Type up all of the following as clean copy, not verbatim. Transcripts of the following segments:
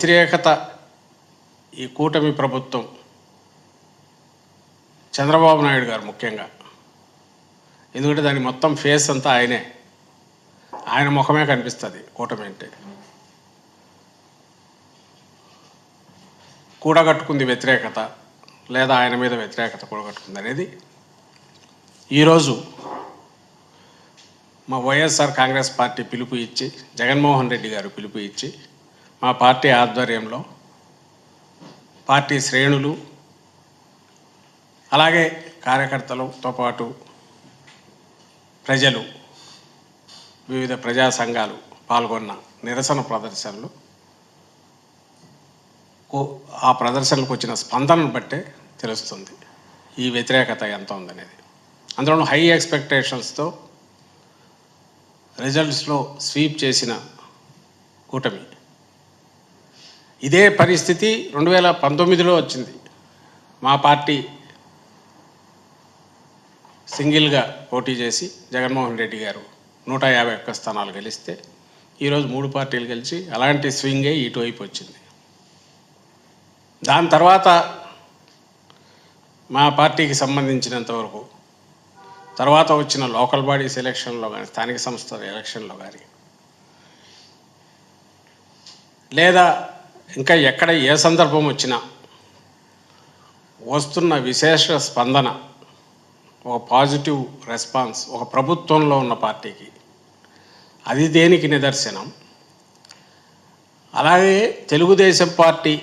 వ్యతిరేకత ఈ కూటమి ప్రభుత్వం చంద్రబాబు నాయుడు గారు ముఖ్యంగా, ఎందుకంటే దాని మొత్తం ఫేస్ అంతా ఆయన ముఖమే కనిపిస్తుంది. కూటమి అంటే కూడగట్టుకుంది వ్యతిరేకత, లేదా ఆయన మీద వ్యతిరేకత కూడగట్టుకుంది అనేది ఈరోజు మా వైఎస్ఆర్ కాంగ్రెస్ పార్టీ పిలుపు ఇచ్చి, జగన్మోహన్ రెడ్డి గారు పిలుపు ఇచ్చి, మా పార్టీ ఆధ్వర్యంలో పార్టీ శ్రేణులు అలాగే కార్యకర్తలతో పాటు ప్రజలు, వివిధ ప్రజా సంఘాలు పాల్గొన్న నిరసన ప్రదర్శనలు, ఆ ప్రదర్శనలకు వచ్చిన స్పందనను బట్టే తెలుస్తుంది ఈ వ్యతిరేకత ఎంత ఉందనేది. అందులో హై ఎక్స్పెక్టేషన్స్తో రిజల్ట్స్లో స్వీప్ చేసిన కూటమి. ఇదే పరిస్థితి 2019లో వచ్చింది. మా పార్టీ సింగిల్గా పోటీ చేసి జగన్మోహన్ రెడ్డి గారు 151 స్థానాలు గెలిస్తే ఈరోజు 3 పార్టీలు గెలిచి అలాంటి స్వింగే ఇటువైపు వచ్చింది. దాని తర్వాత మా పార్టీకి సంబంధించినంతవరకు తర్వాత వచ్చిన లోకల్ బాడీస్ ఎలక్షన్లో కానీ, స్థానిక సంస్థల ఎలక్షన్లో కానీ, లేదా ఇంకా ఎక్కడ ఏ సందర్భం వచ్చినా వస్తున్న విశేష స్పందన, ఒక పాజిటివ్ రెస్పాన్స్ ఒక ప్రభుత్వంలో ఉన్న పార్టీకి, అది దేనికి నిదర్శనం. అలాగే తెలుగుదేశం పార్టీ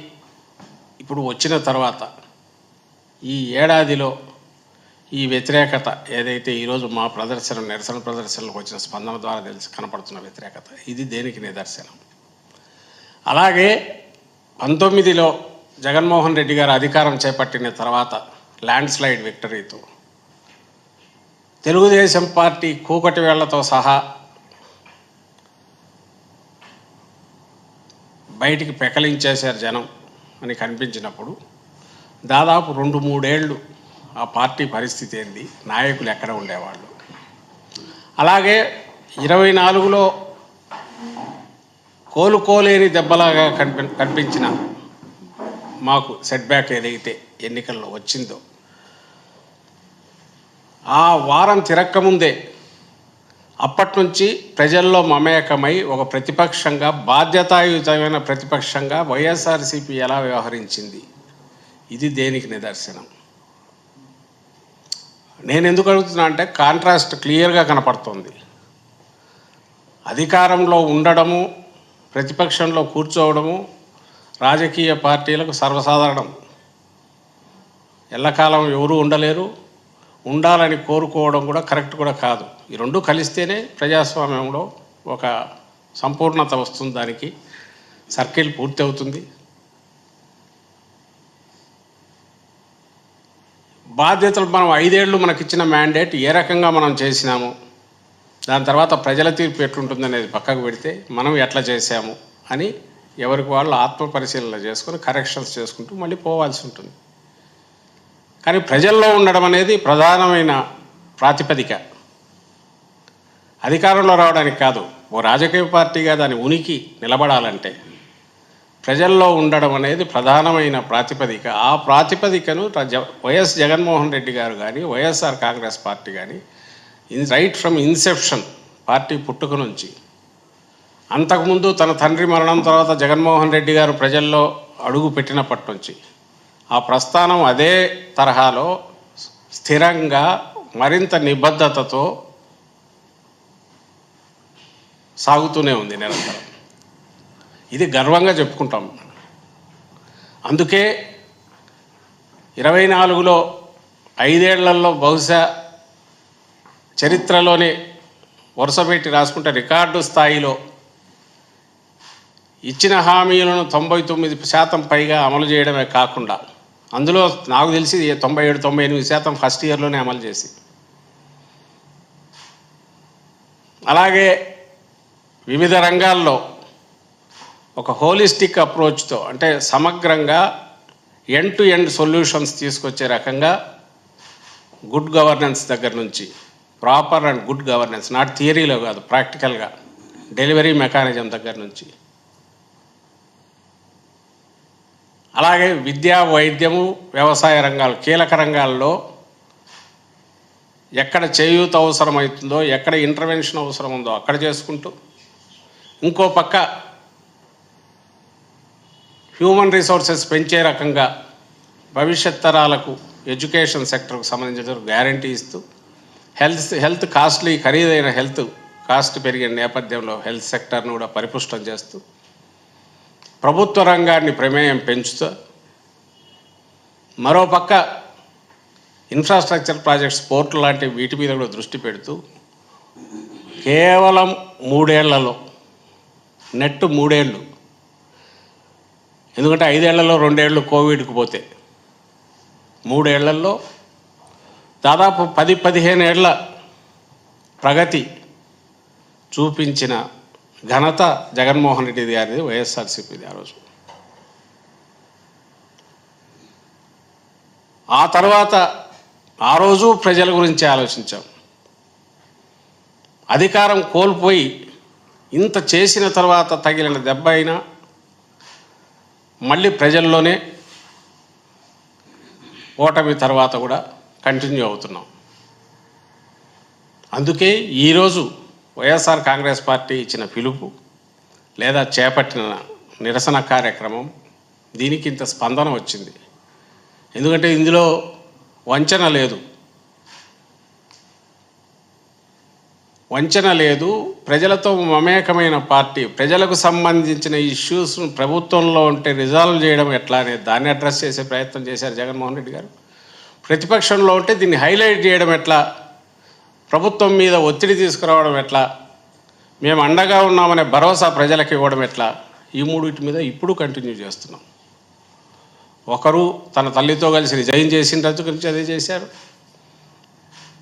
ఇప్పుడు వచ్చిన తర్వాత ఈ ఏడాదిలో ఈ వ్యతిరేకత ఏదైతే ఈరోజు మా నిరసన ప్రదర్శనలకు వచ్చిన స్పందన ద్వారా కనపడుతున్న వ్యతిరేకత, ఇది దేనికి నిదర్శనం. అలాగే 19లో జగన్మోహన్ రెడ్డి గారు అధికారం చేపట్టిన తర్వాత ల్యాండ్ స్లైడ్ విక్టరీతో తెలుగుదేశం పార్టీ కూకటి వేళ్లతో సహా బయటికి పెకలించేశారు జనం అని కనిపించినప్పుడు, దాదాపు 2-3 ఏళ్ళు ఆ పార్టీ పరిస్థితి ఏంది, నాయకులు ఎక్కడ ఉండేవాళ్ళు. అలాగే 24లో కోలుకోలేని దెబ్బలాగా కనిపించిన మాకు సెట్బ్యాక్ ఏదైతే ఎన్నికల్లో వచ్చిందో, ఆ వారం తిరక్కముందే అప్పటి నుంచి ప్రజల్లో మమేకమై ఒక ప్రతిపక్షంగా, బాధ్యతాయుతమైన ప్రతిపక్షంగా వైఎస్ఆర్సీపీ ఎలా వ్యవహరించింది, ఇది దేనికి నిదర్శనం. నేను ఎందుకు అడుగుతున్నా అంటే కాంట్రాస్ట్ క్లియర్గా కనపడుతుంది. అధికారంలో ఉండడము, ప్రతిపక్షంలో కూర్చోవడము రాజకీయ పార్టీలకు సర్వసాధారణం. ఎల్లకాలం ఎవరూ ఉండలేరు, ఉండాలని కోరుకోవడం కూడా కరెక్ట్ కూడా కాదు. ఈ రెండు కలిస్తేనే ప్రజాస్వామ్యంలో ఒక సంపూర్ణత వస్తుంది, దానికి సర్కిల్ పూర్తి అవుతుంది. బాధ్యతలు మనం 5 ఏళ్ళు మనకిచ్చిన మ్యాండేట్ ఏ రకంగా మనం చేసినాము, దాని తర్వాత ప్రజల తీర్పు ఎట్లుంటుంది అనేది పక్కకు పెడితే మనం ఎట్లా చేశాము అని ఎవరికి వాళ్ళు ఆత్మ పరిశీలన చేసుకొని కరెక్షన్స్ చేసుకుంటూ మళ్ళీ పోవాల్సి ఉంటుంది. కానీ ప్రజల్లో ఉండడం అనేది ప్రధానమైన ప్రాతిపదిక. అధికారంలో రావడానికి కాదు, ఓ రాజకీయ పార్టీగా దాని ఉనికి నిలబడాలంటే ప్రజల్లో ఉండడం అనేది ప్రధానమైన ప్రాతిపదిక. ఆ ప్రాతిపదికను వైఎస్ జగన్మోహన్ రెడ్డి గారు కానీ, వైఎస్ఆర్ కాంగ్రెస్ పార్టీ కానీ రైట్ ఫ్రమ్ ఇన్సెప్షన్, పార్టీ పుట్టుక నుంచి, అంతకుముందు తన తండ్రి మరణం తర్వాత జగన్మోహన్ రెడ్డి గారు ప్రజల్లో అడుగు పెట్టినప్పటి నుంచి ఆ ప్రస్థానం అదే తరహాలో స్థిరంగా, మరింత నిబద్ధతతో సాగుతూనే ఉంది నిరంతరం. ఇది గర్వంగా చెప్పుకుంటాం. అందుకే 24లో 5 ఏళ్లలో బహుశా చరిత్రలోనే వరుసపెట్టి రాసుకుంటే రికార్డు స్థాయిలో ఇచ్చిన హామీలను 99% పైగా అమలు చేయడమే కాకుండా, అందులో నాకు తెలిసి 97-98% ఫస్ట్ ఇయర్లోనే అమలు చేసి, అలాగే వివిధ రంగాల్లో ఒక హోలిస్టిక్ అప్రోచ్తో, అంటే సమగ్రంగా ఎండ్ టు ఎండ్ సొల్యూషన్స్ తీసుకొచ్చే రకంగా గుడ్ గవర్నెన్స్ దగ్గర నుంచి, proper and good governance, not థియరీలో కాదు, ప్రాక్టికల్గా డెలివరీ మెకానిజం దగ్గర నుంచి అలాగే విద్యా, వైద్యము, వ్యవసాయ రంగాలు కీలక రంగాల్లో ఎక్కడ చేయూత అవసరమవుతుందో, ఎక్కడ ఇంటర్వెన్షన్ అవసరం ఉందో అక్కడ చేసుకుంటూ, ఇంకో పక్క హ్యూమన్ రిసోర్సెస్ పెంచే రకంగా భవిష్యత్ తరాలకు ఎడ్యుకేషన్ సెక్టర్కు సంబంధించిన గ్యారంటీ ఇస్తూ, హెల్త్ కాస్ట్లీ, ఖరీదైన హెల్త్ కాస్ట్ పెరిగిన నేపథ్యంలో హెల్త్ సెక్టర్ను కూడా పరిపుష్టం చేస్తూ, ప్రభుత్వ రంగాన్ని ప్రమేయం పెంచుతూ, మరోపక్క ఇన్ఫ్రాస్ట్రక్చర్ ప్రాజెక్ట్స్, పోర్టు లాంటి వీటి మీద కూడా దృష్టి పెడుతూ కేవలం 3 ఏళ్లలో, నెట్ 3 ఏళ్ళు, ఎందుకంటే 5 ఏళ్లలో 2 ఏళ్ళు కోవిడ్కి పోతే 3 ఏళ్లలో దాదాపు 10-15 ఏళ్ల ప్రగతి చూపించిన ఘనత జగన్మోహన్ రెడ్డి గారిది, వైఎస్ఆర్సీపీది. ఆ రోజు ఆ తర్వాత ఆ రోజు ప్రజల గురించి ఆలోచించాం. అధికారం కోల్పోయి ఇంత చేసిన తర్వాత తగిలిన దెబ్బ అయినా మళ్ళీ ప్రజల్లోనే ఓటమి తర్వాత కూడా కంటిన్యూ అవుతున్నాం. అందుకే ఈరోజు వైఎస్ఆర్ కాంగ్రెస్ పార్టీ ఇచ్చిన పిలుపు లేదా చేపట్టిన నిరసన కార్యక్రమం, దీనికి ఇంత స్పందన వచ్చింది. ఎందుకంటే ఇందులో వంచన లేదు, ప్రజలతో మమేకమైన పార్టీ. ప్రజలకు సంబంధించిన ఇష్యూస్ను ప్రభుత్వంలో ఉంటే రిజాల్వ్ చేయడం ఎట్లా అనేది దాన్ని అడ్రస్ చేసే ప్రయత్నం చేశారు జగన్మోహన్ రెడ్డి గారు. ప్రతిపక్షంలో ఉంటే దీన్ని హైలైట్ చేయడం ఎట్లా, ప్రభుత్వం మీద ఒత్తిడి తీసుకురావడం ఎట్లా, మేము అండగా ఉన్నామనే భరోసా ప్రజలకు ఇవ్వడం ఎట్లా, ఈ మూడింటి మీద ఇప్పుడు కంటిన్యూ చేస్తున్నాం. ఒకరు తన తల్లితో కలిసి రిజైన్ చేసిన రోజు గురించి అదే చేశారు.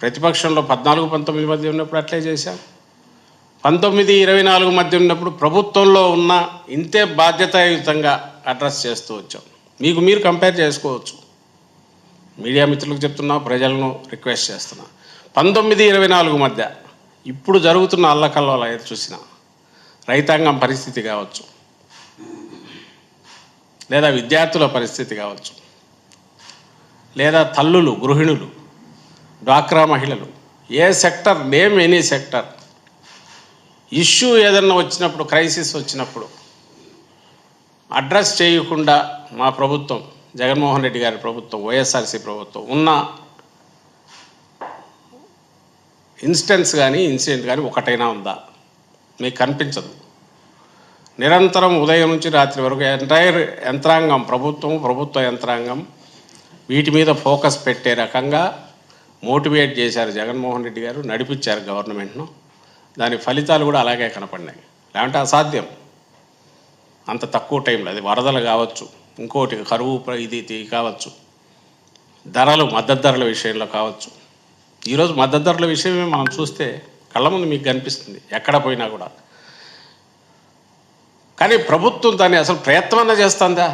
ప్రతిపక్షంలో 14-19 మధ్య ఉన్నప్పుడు అట్లే చేశాం. 19-24 మధ్య ఉన్నప్పుడు ప్రభుత్వంలో ఉన్న ఇంతే బాధ్యతాయుతంగా అడ్రస్ చేస్తూ వచ్చాం. మీకు మీరు కంపేర్ చేసుకోవచ్చు. మీడియా మిత్రులకు చెప్తున్నా, ప్రజలను రిక్వెస్ట్ చేస్తున్నా. 19-24 మధ్య ఇప్పుడు జరుగుతున్న అల్లకల్లోలా ఏది చూసినా, రైతాంగం పరిస్థితి కావచ్చు, లేదా విద్యార్థుల పరిస్థితి కావచ్చు, లేదా తల్లులు, గృహిణులు, డ్వాక్రా మహిళలు, ఏ sector, name any sector, issue ఏదన్నా వచ్చినప్పుడు, క్రైసిస్ వచ్చినప్పుడు అడ్రస్ చేయకుండా మా ప్రభుత్వం, జగన్మోహన్ రెడ్డి గారి ప్రభుత్వం, వైఎస్ఆర్సీ ప్రభుత్వం ఉన్న ఇన్సిడెంట్స్ కానీ ఇన్సిడెంట్ కానీ ఒకటైనా ఉందా? మీకు కనిపించదు. నిరంతరం ఉదయం నుంచి రాత్రి వరకు ఎంటైర్ యంత్రాంగం, ప్రభుత్వ యంత్రాంగం వీటి మీద ఫోకస్ పెట్టే రకంగా మోటివేట్ చేశారు జగన్మోహన్ రెడ్డి గారు, నడిపించారు గవర్నమెంట్ను. దాని ఫలితాలు కూడా అలాగే కనపడినాయి. లేదంటే అసాధ్యం అంత తక్కువ టైంలో. అది వరదలు కావచ్చు, ఇంకోటి కరువు ఇది కావచ్చు, ధరలు, మద్దతు ధరల విషయంలో కావచ్చు. ఈరోజు మద్దతు ధరల విషయమే మనం చూస్తే కళ్ళ ముందు మీకు కనిపిస్తుంది ఎక్కడ పోయినా కూడా. కానీ ప్రభుత్వం దాన్ని అసలు ప్రయత్నం చేస్తుందా?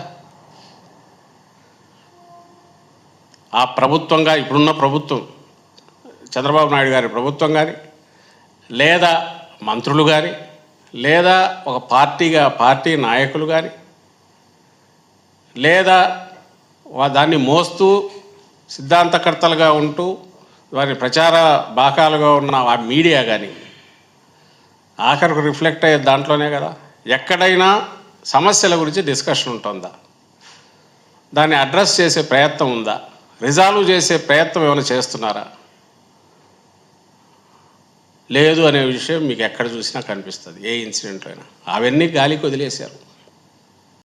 ఆ ప్రభుత్వంగా ఇప్పుడున్న ప్రభుత్వం, చంద్రబాబు నాయుడు గారి ప్రభుత్వం కానీ, లేదా మంత్రులు కానీ, లేదా ఒక పార్టీ నాయకులు కానీ, లేదా దాన్ని మోస్తూ సిద్ధాంతకర్తలుగా ఉంటూ వారి ప్రచార బాకాలుగా ఉన్న ఆ మీడియా కానీ, ఆఖరికి రిఫ్లెక్ట్ అయ్యే దాంట్లోనే కదా. ఎక్కడైనా సమస్యల గురించి డిస్కషన్ ఉంటుందా? దాన్ని అడ్రస్ చేసే ప్రయత్నం ఉందా? రిజాల్వ్ చేసే ప్రయత్నం ఏమైనా చేస్తున్నారా? లేదు అనే విషయం మీకు ఎక్కడ చూసినా కనిపిస్తుంది, ఏ ఇన్సిడెంట్లో అయినా. అవన్నీ గాలికి వదిలేశారు.